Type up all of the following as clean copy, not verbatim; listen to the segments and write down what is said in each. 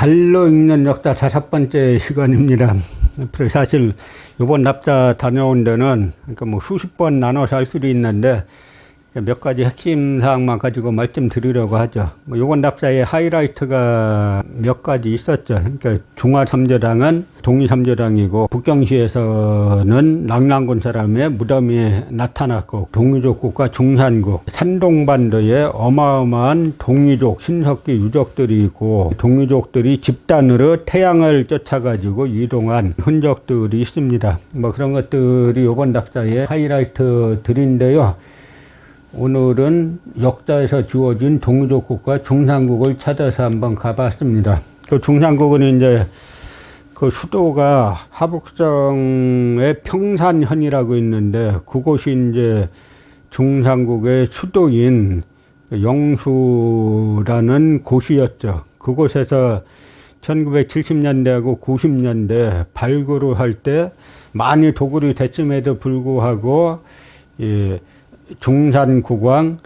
발로 읽는 역사 5번째 시간입니다. 사실 이번 납자 다녀온 데는 그러니까 뭐 수십 번 나눠서 할 수도 있는데 몇 가지 핵심 사항만 가지고 말씀드리려고 하죠. 뭐 이번 납자의 하이라이트가 몇 가지 있었죠. 그러니까 중화3조당은 동이3조당이고 북경시에서는 낙랑군 사람의 무덤이 나타났고 동이족국과 중산국, 산동반도에 어마어마한 동이족, 신석기 유적들이 있고 동이족들이 집단으로 태양을 쫓아가지고 이동한 흔적들이 있습니다. 뭐 그런 것들이 이번 납자의 하이라이트들인데요. 오늘은 역사에서 주어진 동이족국과 중산국을 찾아서 한번 가봤습니다. 그 중산국은 이제 그 수도가 하북성의 평산현이라고 있는데 그곳이 이제 중산국의 수도인 영수라는 곳이었죠. 그곳에서 1970년대하고 90년대 발굴을 할 때 많이 도굴이 됐음에도 불구하고 중산국왕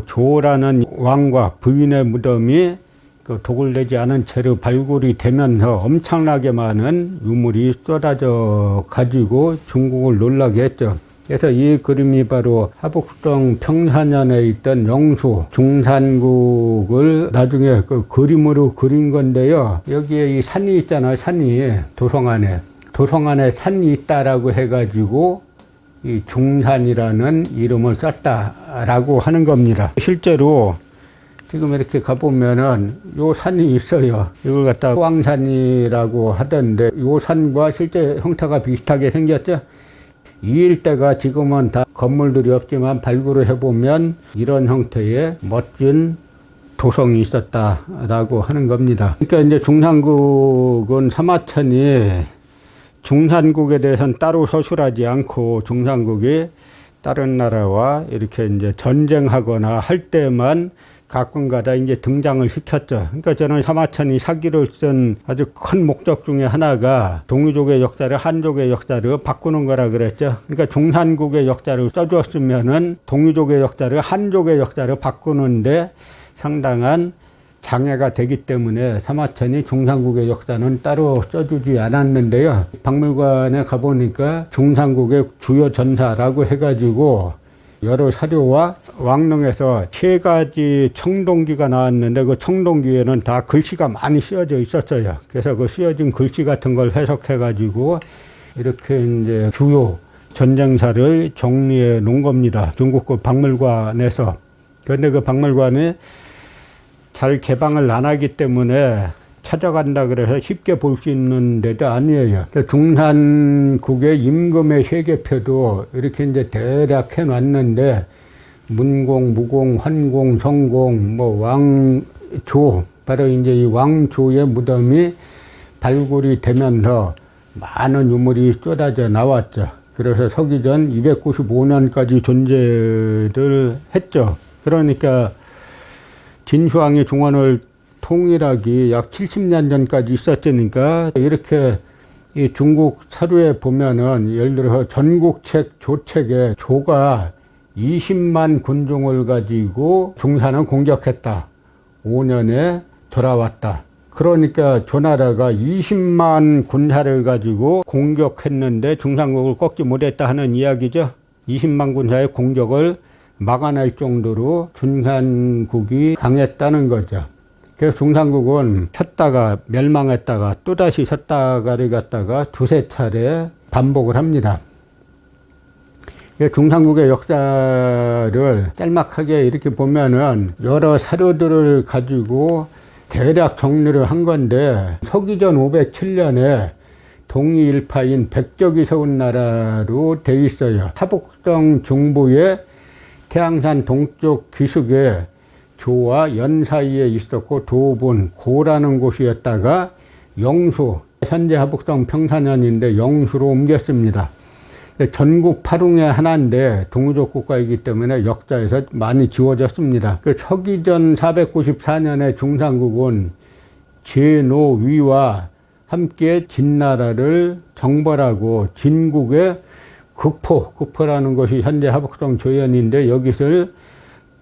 조라는 왕과 부인의 무덤이 그 도굴되지 않은 채로 발굴이 되면서 엄청나게 많은 유물이 쏟아져 가지고 중국을 놀라게 했죠. 그래서 이 그림이 바로 하북성 평산현에 있던 영수 중산국을 나중에 그 그림으로 그린 건데요. 여기에 이 산이 있잖아요. 산이 도성안에 산이 있다라고 해가지고 이 중산이라는 이름을 썼다라고 하는 겁니다. 실제로 지금 이렇게 가보면은 요 산이 있어요. 이걸 갖다 호황산이라고 하던데 요 산과 실제 형태가 비슷하게 생겼죠. 이 일대가 지금은 다 건물들이 없지만 발굴을 해보면 이런 형태의 멋진 도성이 있었다라고 하는 겁니다. 그러니까 이제 중산국은 사마천이 중산국에 대해서는 따로 서술하지 않고 중산국이 다른 나라와 이렇게 이제 전쟁하거나 할 때만 가끔가다 이제 등장을 시켰죠. 그러니까 저는 사마천이 사기를 쓴 아주 큰 목적 중에 하나가 동이족의 역사를 한족의 역사로 바꾸는 거라 그랬죠. 그러니까 중산국의 역사를 써줬으면은 동이족의 역사를 한족의 역사로 바꾸는데 상당한 장애가 되기 때문에 사마천이 중산국의 역사는 따로 써주지 않았는데요. 박물관에 가보니까 중산국의 주요 전사라고 해가지고 여러 사료와 왕릉에서 3가지 청동기가 나왔는데 그 청동기에는 다 글씨가 많이 쓰여져 있었어요. 그래서 그 쓰여진 글씨 같은 걸 해석해가지고 이렇게 이제 주요 전쟁사를 정리해 놓은 겁니다. 중국 그 박물관에서. 그런데 그 박물관이 잘 개방을 안 하기 때문에 찾아간다 그래서 쉽게 볼 수 있는 데도 아니에요. 중산국의 임금의 세계표도 이렇게 이제 대략 해놨는데 문공, 무공, 환공, 성공, 왕조, 바로 이제 이 왕조의 무덤이 발굴이 되면서 많은 유물이 쏟아져 나왔죠. 그래서 서기전 295년까지 존재를 했죠. 그러니까 진시황이 중원을 통일하기 약 70년 전까지 있었으니까 이렇게 이 중국 사료에 보면은 예를 들어서 전국책 조책에 조가 20만 군종을 가지고 중산을 공격했다. 5년에 돌아왔다. 그러니까 조나라가 20만 군사를 가지고 공격했는데 중산국을 꺾지 못했다 하는 이야기죠. 20만 군사의 공격을 막아낼 정도로 중산국이 강했다는 거죠. 그래서 중산국은 섰다가 멸망했다가 또다시 섰다가를 갖다가 2~3차례 반복을 합니다. 중산국의 역사를 짤막하게 이렇게 보면은 여러 사료들을 가지고 대략 정리를 한 건데 서기전 507년에 동이일파인 백적이 세운 나라로 돼 있어요. 하북성 중부에 태양산 동쪽 귀숙에 조와 연 사이에 있었고 도분, 고라는 곳이었다가 영수, 현재 하북성 평산현인데 영수로 옮겼습니다. 전국 8웅의 하나인데 동이족 국가이기 때문에 역사에서 많이 지워졌습니다. 서기전 494년에 중산국은 제노위와 함께 진나라를 정벌하고 진국의 극포라는 것이 현재 하북성 조연인데 여기서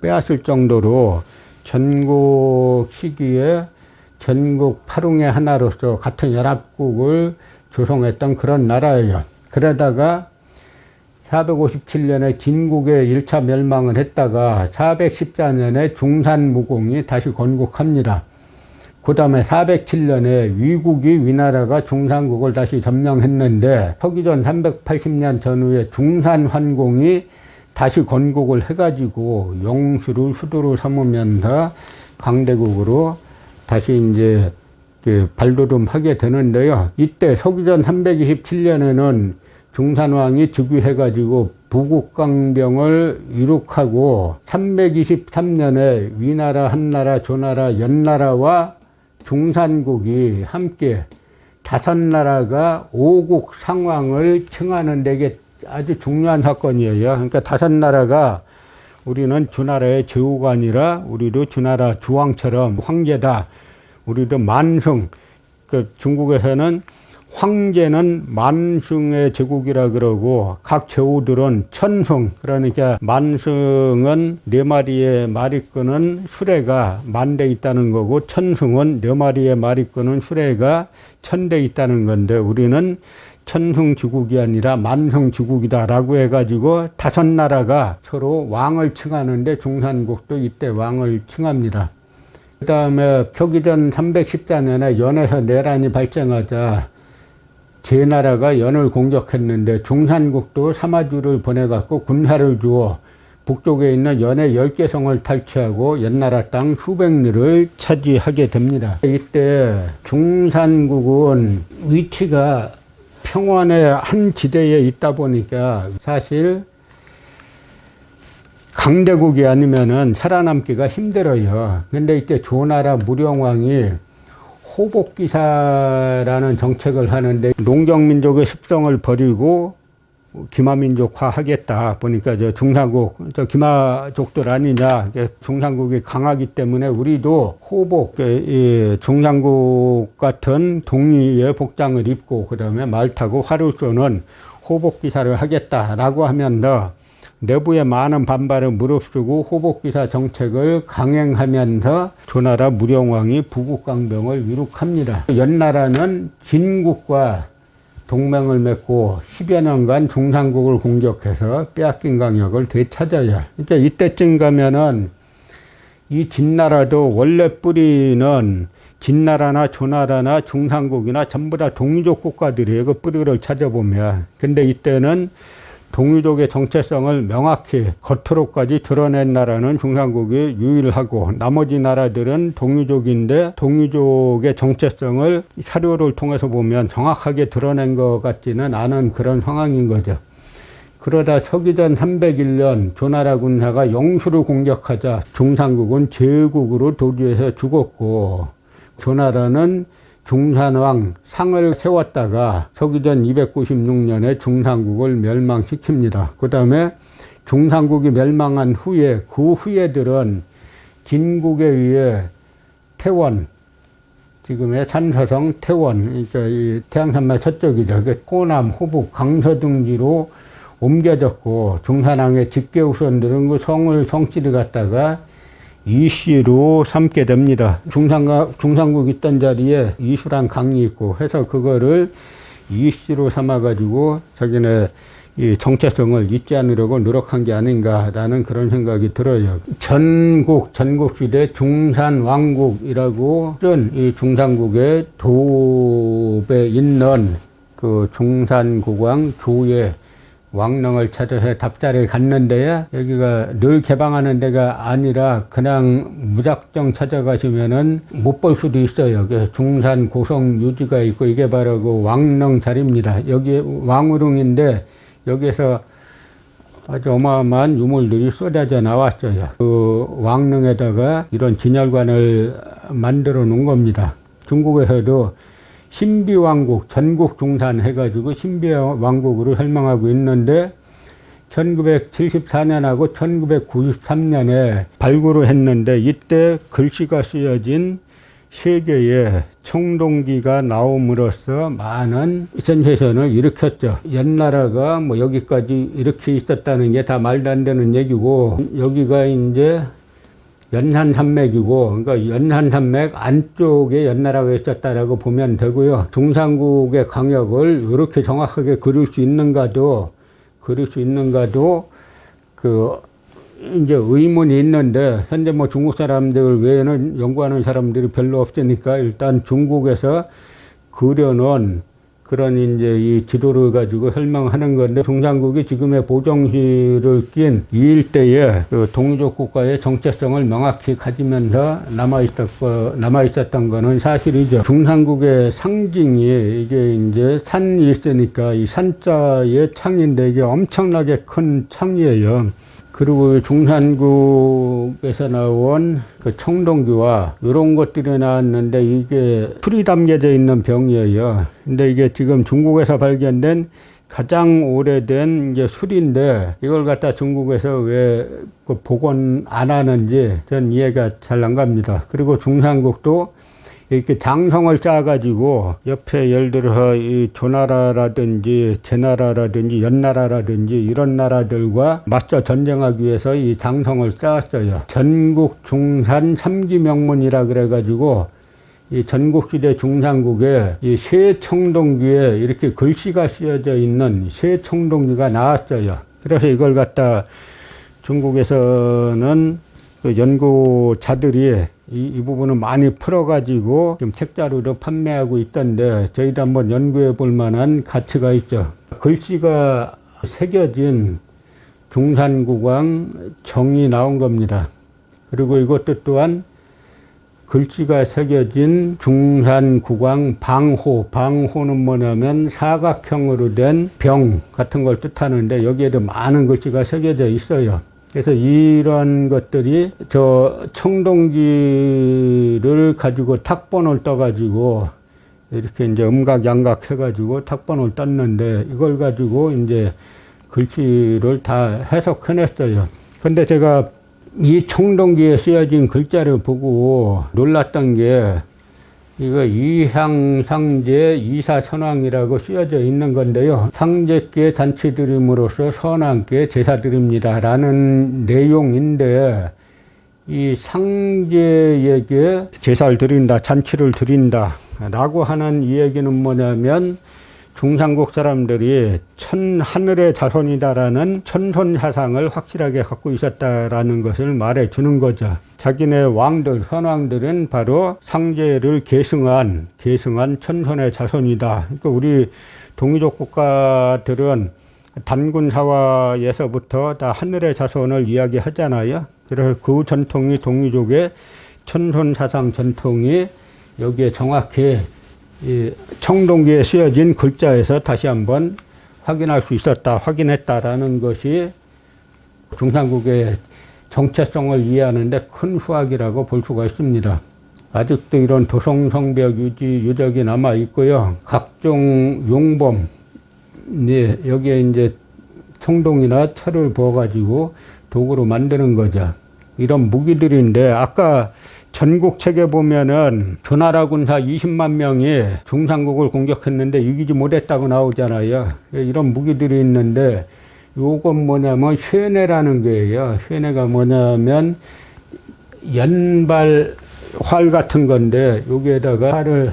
빼앗을 정도로 전국 시기에 전국 팔웅의 하나로서 같은 연합국을 조성했던 그런 나라예요. 그러다가 457년에 진국의 1차 멸망을 했다가 414년에 중산무공이 다시 건국합니다. 그 다음에 407년에 위국이 위나라가 중산국을 다시 점령했는데 서기전 380년 전후에 중산환공이 다시 건국을 해가지고 영수를 수도로 삼으면서 강대국으로 다시 이제 발돋움하게 되는데요. 이때 서기전 327년에는 중산왕이 즉위해가지고 부국강병을 이룩하고 323년에 위나라, 한나라, 조나라, 연나라와 중산국이 함께 5나라가 오국 상왕을 칭하는 데게 아주 중요한 사건이에요. 그러니까 5나라가 우리는 주나라의 제후가 아니라 우리도 주나라 주왕처럼 황제다. 우리도 만승. 그 중국에서는 황제는 만승의 제국이라 그러고 각 제후들은 천승. 그러니까 만승은 4마리의 말이 끄는 수레가 10,000대 있다는 거고 천승은 4마리의 말이 끄는 수레가 1,000대 있다는 건데 우리는 천승지국이 아니라 만승지국이다라고 해가지고 5나라가 서로 왕을 칭하는데 중산국도 이때 왕을 칭합니다. 그 다음에 표기전 314년에 연에서 내란이 발생하자 제나라가 연을 공격했는데 중산국도 사마주를 보내갖고 군사를 주어 북쪽에 있는 연의 10개 성을 탈취하고 연나라 땅 수백 리를 차지하게 됩니다. 이때 중산국은 위치가 평원의 한 지대에 있다 보니까 사실 강대국이 아니면은 살아남기가 힘들어요. 근데 이때 조나라 무령왕이 호복기사라는 정책을 하는데 농경민족의 습성을 버리고 기마민족화 하겠다 보니까 저 중산국, 저 기마족들 아니냐. 중산국이 강하기 때문에 우리도 호복, 중산국 같은 동리의 복장을 입고 그 다음에 말 타고 활을 쏘는 호복기사를 하겠다라고 하면서 내부의 많은 반발을 무릅쓰고 호복기사 정책을 강행하면서 조나라 무령왕이 부국강병을 이룩합니다. 연나라는 진국과 동맹을 맺고 10여 년간 중산국을 공격해서 빼앗긴 강역을 되찾아요. 그러니까 이때쯤 가면은 이 진나라도 원래 뿌리는 진나라나 조나라나 중산국이나 전부 다 동유족 국가들이에요. 그 뿌리를 찾아보면. 근데 이때는 동유족의 정체성을 명확히 겉으로까지 드러낸 나라는 중산국이 유일하고 나머지 나라들은 동유족인데 동유족의 정체성을 사료를 통해서 보면 정확하게 드러낸 것 같지는 않은 그런 상황인 거죠. 그러다 서기전 301년 조나라 군사가 영수를 공격하자 중산국은 제국으로 도주해서 죽었고 조나라는 중산왕 상을 세웠다가 서기전 296년에 중산국을 멸망시킵니다. 그 다음에 중산국이 멸망한 후에 그 후예들은 진국에 의해 태원, 지금의 산서성 태원, 그러니까 이 태양산맥 서쪽이죠. 호남, 호북, 강서 등지로 옮겨졌고 중산왕의 직계후손들은 그 성씨를 갖다가 이씨로 삼게 됩니다. 중산국 있던 자리에 이수란 강이 있고 해서 그거를 이씨로 삼아가지고 자기네 이 정체성을 잊지 않으려고 노력한 게 아닌가라는 그런 생각이 들어요. 전국시대 중산왕국이라고 이 중산국의 도읍에 있는 그 중산국왕 조의 왕릉을 찾아서 답자를 갔는데요. 여기가 늘 개방하는 데가 아니라 그냥 무작정 찾아가시면은 못 볼 수도 있어요. 중산 고성 유지가 있고 이게 바로 그 왕릉 자리입니다. 여기 왕우릉인데 여기에서 아주 어마어마한 유물들이 쏟아져 나왔어요. 그 왕릉에다가 이런 진열관을 만들어 놓은 겁니다. 중국에서도 신비왕국, 전국 중산 해가지고 신비왕국으로 설명하고 있는데 1974년하고 1993년에 발굴을 했는데 이때 글씨가 쓰여진 3개의 청동기가 나옴으로써 많은 센세이션을 일으켰죠. 옛나라가 뭐 여기까지 이렇게 있었다는 게 다 말도 안 되는 얘기고 여기가 이제 연산산맥이고, 그러니까 연산산맥 안쪽에 연나라가 있었다라고 보면 되고요. 중산국의 강역을 이렇게 정확하게 그릴 수 있는가도 이제 의문이 있는데, 현재 뭐 중국 사람들 외에는 연구하는 사람들이 별로 없으니까 일단 중국에서 그려놓은 그런 이제 이 지도를 가지고 설명하는 건데, 중산국이 지금의 보정시를 낀 이 일대에 그 동이족 국가의 정체성을 명확히 가지면서 남아있었던 거는 사실이죠. 중산국의 상징이 이게 이제 산이 있으니까 이 산자의 창인데 이게 엄청나게 큰 창이에요. 그리고 중산국에서 나온 그 청동기와 이런 것들이 나왔는데 이게 술이 담겨져 있는 병이에요. 근데 이게 지금 중국에서 발견된 가장 오래된 이제 술인데 이걸 갖다 중국에서 왜 그 복원 안 하는지 전 이해가 잘 안 갑니다. 그리고 중산국도 이렇게 장성을 쌓아가지고 옆에 예를 들어서 이 조나라라든지 제나라라든지 연나라라든지 이런 나라들과 맞서 전쟁하기 위해서 이 장성을 쌓았어요. 전국 중산 삼기명문이라 그래가지고 이 전국시대 중산국에 이 쇠청동기에 이렇게 글씨가 쓰여져 있는 쇠청동기가 나왔어요. 그래서 이걸 갖다 중국에서는 그 연구자들이 이 부분을 많이 풀어가지고 지금 책자루로 판매하고 있던데 저희도 한번 연구해 볼 만한 가치가 있죠. 글씨가 새겨진 중산국왕 정이 나온 겁니다. 그리고 이것도 또한 글씨가 새겨진 중산국왕 방호는 뭐냐면 사각형으로 된 병 같은 걸 뜻하는데 여기에도 많은 글씨가 새겨져 있어요. 그래서 이런 것들이 저 청동기를 가지고 탁본을 떠가지고 이렇게 이제 음각 양각 해가지고 탁본을 떴는데 이걸 가지고 이제 글씨를 다 해석해냈어요. 근데 제가 이 청동기에 쓰여진 글자를 보고 놀랐던 게 이거 이향상제 이사선왕이라고 쓰여져 있는 건데요. 상제께 잔치드림으로써 선왕께 제사드립니다 라는 내용인데 이 상제에게 제사를 드린다, 잔치를 드린다 라고 하는 이 얘기는 뭐냐면 중산국 사람들이 하늘의 자손이다라는 천손 사상을 확실하게 갖고 있었다라는 것을 말해 주는 거죠. 자기네 왕들, 선왕들은 바로 상제를 계승한 천손의 자손이다. 그러니까 우리 동이족 국가들은 단군 사화에서부터 다 하늘의 자손을 이야기하잖아요. 그래서 그 전통이 동이족의 천손 사상 전통이 여기에 정확히 이 청동기에 쓰여진 글자에서 다시 한번 확인했다라는 것이 중산국의 정체성을 이해하는데 큰 수학이라고 볼 수가 있습니다. 아직도 이런 도성성벽 유적이 남아 있고요. 각종 용범, 여기에 이제 청동이나 철을 부어가지고 도구로 만드는 거죠. 이런 무기들인데 아까 전국책에 보면은 조나라 군사 20만 명이 중산국을 공격했는데 이기지 못했다고 나오잖아요. 이런 무기들이 있는데 요건 뭐냐면 쇠뇌라는 거예요. 쇠뇌가 뭐냐면 연발 활 같은 건데 여기에다가 활을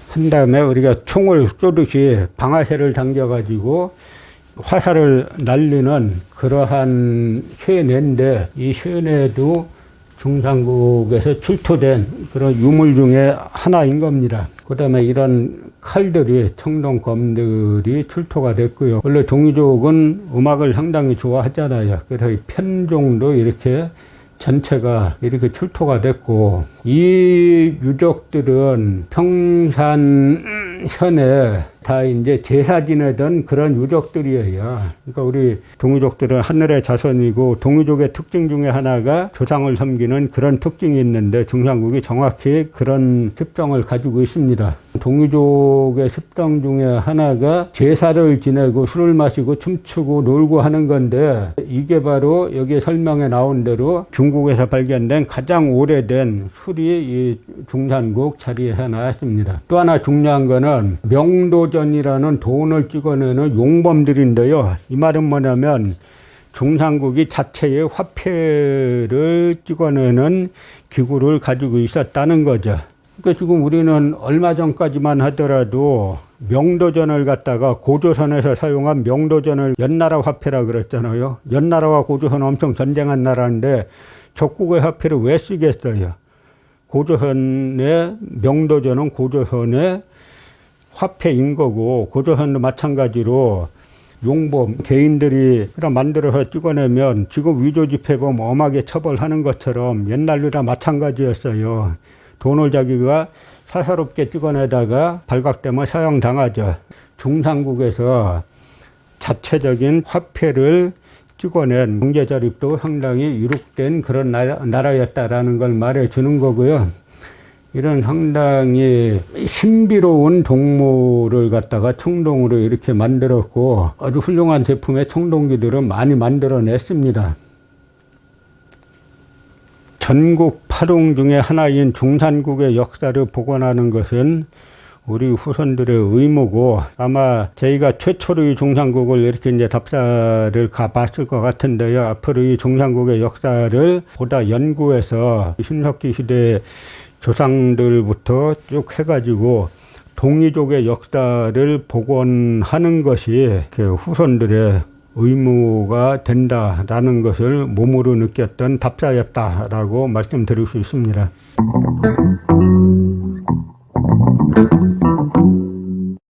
한 다음에 우리가 총을 쏘듯이 방아쇠를 당겨가지고 화살을 날리는 그러한 쇠뇌인데 이 쇠뇌도 중산국에서 출토된 그런 유물 중에 하나인 겁니다. 그 다음에 이런 칼들이, 청동검들이 출토가 됐고요. 원래 동이족은 음악을 상당히 좋아하잖아요. 그래서 이 편종도 이렇게 전체가 이렇게 출토가 됐고, 이 유적들은 평산현에 다 이제 제사 지내던 그런 유적들이에요. 그러니까 우리 동이족들은 하늘의 자손이고, 동이족의 특징 중에 하나가 조상을 섬기는 그런 특징이 있는데 중산국이 정확히 그런 습성을 가지고 있습니다. 동이족의 습성 중에 하나가 제사를 지내고 술을 마시고 춤추고 놀고 하는 건데, 이게 바로 여기에 설명에 나온 대로 중국에서 발견된 가장 오래된 술이 이 중산국 자리에 나왔습니다. 또 하나 중요한 거는 명도전이라는 돈을 찍어내는 용범들인데요. 이 말은 뭐냐면 중산국이 자체의 화폐를 찍어내는 기구를 가지고 있었다는 거죠. 그러니까 지금 우리는 얼마 전까지만 하더라도 명도전을 갖다가 고조선에서 사용한 명도전을 연나라 화폐라 그랬잖아요. 연나라와 고조선은 엄청 전쟁한 나라인데 적국의 화폐를 왜 쓰겠어요? 고조선의 명도전은 고조선의 화폐인 거고, 고조선도 마찬가지로 용범 개인들이 만들어서 찍어내면 지금 위조지폐범 엄하게 처벌하는 것처럼 옛날이랑 마찬가지였어요. 돈을 자기가 사사롭게 찍어내다가 발각되면 사형당하죠. 중산국에서 자체적인 화폐를 찍어낸 경제자립도 상당히 이룩된 그런 나라였다라는 걸 말해주는 거고요. 이런 상당히 신비로운 동물을 갖다가 청동으로 이렇게 만들었고, 아주 훌륭한 제품의 청동기들은 많이 만들어냈습니다. 전국 파동 중에 하나인 중산국의 역사를 복원하는 것은 우리 후손들의 의무고, 아마 저희가 최초로 이 중산국을 이렇게 이제 답사를 가봤을 것 같은데요. 앞으로 이 중산국의 역사를 보다 연구해서 신석기 시대 조상들부터 쭉 해가지고 동이족의 역사를 복원하는 것이 후손들의 의무가 된다라는 것을 몸으로 느꼈던 답사였다라고 말씀드릴 수 있습니다.